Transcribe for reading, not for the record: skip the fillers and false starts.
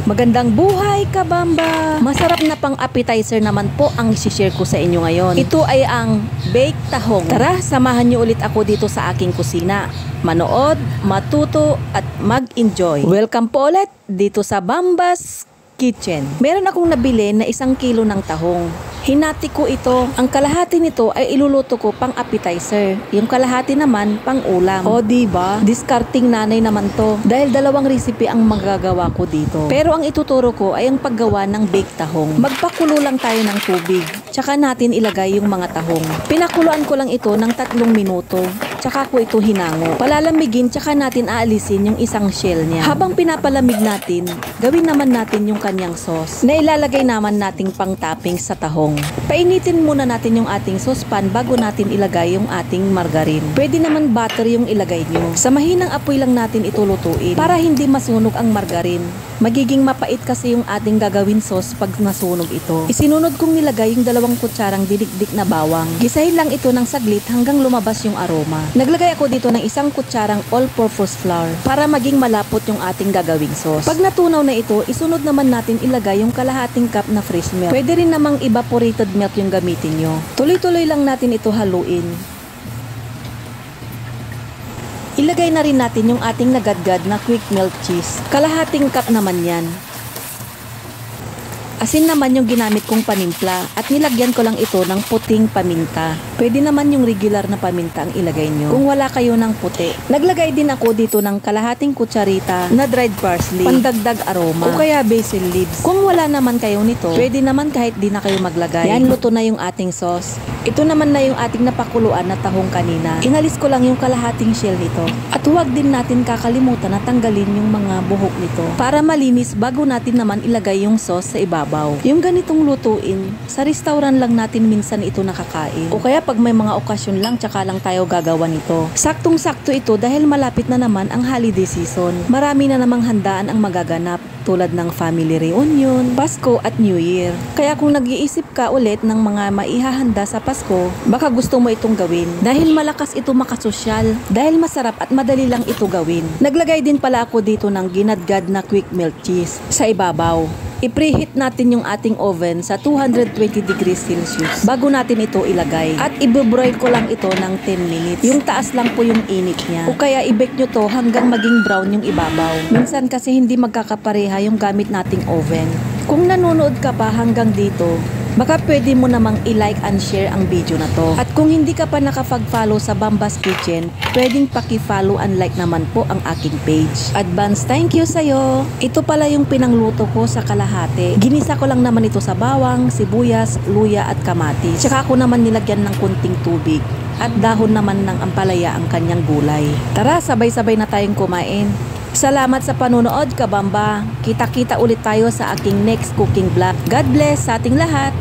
Magandang buhay, kabamba! Masarap na pang appetizer naman po ang isi-share ko sa inyo ngayon. Ito ay ang baked tahong. Tara, samahan niyo ulit ako dito sa aking kusina. Manood, matuto at mag-enjoy. Welcome po ulit dito sa Bamba's Kitchen. Meron akong nabili na 1 kilo ng tahong. Hinati ko ito. Ang kalahati nito ay iluluto ko pang appetizer. Yung kalahati naman pang ulam. O diba? Discarding nanay naman to. Dahil 2 recipe ang magagawa ko dito. Pero ang ituturo ko ay ang paggawa ng baked tahong. Magpakulo lang tayo ng tubig. Tsaka natin ilagay yung mga tahong. Pinakuluan ko lang ito ng 3 minuto. Tsaka ko ito hinango. Palalamigin tsaka natin aalisin yung isang shell niya. Habang pinapalamig natin, gawin naman natin yung kanyang sauce na ilalagay naman nating pang topping sa tahong. Painitin muna natin yung ating saucepan bago natin ilagay yung ating margarine. Pwede naman butter yung ilagay nyo. Sa mahinang apoy lang natin ito lutuin para hindi masunog ang margarine. Magiging mapait kasi yung ating gagawin sauce pag nasunog ito. Isinunod kong nilagay yung 2 kutsarang dinikdik na bawang. Gisahin lang ito ng saglit hanggang lumabas yung aroma. Naglagay ako dito ng 1 kutsarang all-purpose flour para maging malapot yung ating gagawing sauce. Pag natunaw na ito, isunod naman natin ilagay yung kalahating cup na fresh milk. Pwede rin namang evaporated milk yung gamitin nyo. Tuloy-tuloy lang natin ito haluin. Ilagay na rin natin yung ating nagadgad na quick melt cheese. Kalahating cup naman yan. Asin naman yung ginamit kong panimpla at nilagyan ko lang ito ng puting paminta. Pwede naman yung regular na paminta ang ilagay nyo kung wala kayo ng puti. Naglagay din ako dito ng kalahating kutsarita na dried parsley, pandagdag aroma o kaya basil leaves. Kung wala naman kayo nito, pwede naman kahit di na kayo maglagay. Yan, luto na yung ating sauce. Ito naman na yung ating napakuluan na tahong kanina. Inalis ko lang yung kalahating shell nito. At huwag din natin kakalimutan na tanggalin yung mga buhok nito para malinis bago natin naman ilagay yung sauce sa ibabaw. Yung ganitong lutuin, sa restaurant lang natin minsan ito nakakain. O kaya pag may mga okasyon lang, tsaka lang tayo gagawa nito. Saktong-sakto ito dahil malapit na naman ang holiday season. Marami na namang handaan ang magaganap tulad ng family reunion, Pasko at New Year. Kaya kung nag-iisip ka ulit ng mga maihahanda sa Pasko, baka gusto mo itong gawin. Dahil malakas ito makasosyal, dahil masarap at madali lang ito gawin. Naglagay din pala ako dito ng ginadgad na quick melt cheese sa ibabaw. I-preheat natin yung ating oven sa 220 degrees Celsius bago natin ito ilagay. At i-broil ko lang ito ng 10 minutes. Yung taas lang po yung init niya. O kaya i-bake nyo to hanggang maging brown yung ibabaw. Minsan kasi hindi magkakapareha yung gamit nating oven. Kung nanonood ka pa hanggang dito, baka pwede mo namang i-like and share ang video na to. At kung hindi ka pa nakapag-follow sa Bamba's Kitchen, pwedeng paki-follow and like naman po ang aking page. Advance thank you sa'yo! Ito pala yung pinangluto ko sa kalahati. Ginisa ko lang naman ito sa bawang, sibuyas, luya at kamatis. Tsaka ako naman nilagyan ng kunting tubig. At dahon naman ng ampalaya ang kanyang gulay. Tara, sabay-sabay na tayong kumain. Salamat sa panonood, kabamba. Kita-kita ulit tayo sa aking next cooking vlog. God bless sa ating lahat!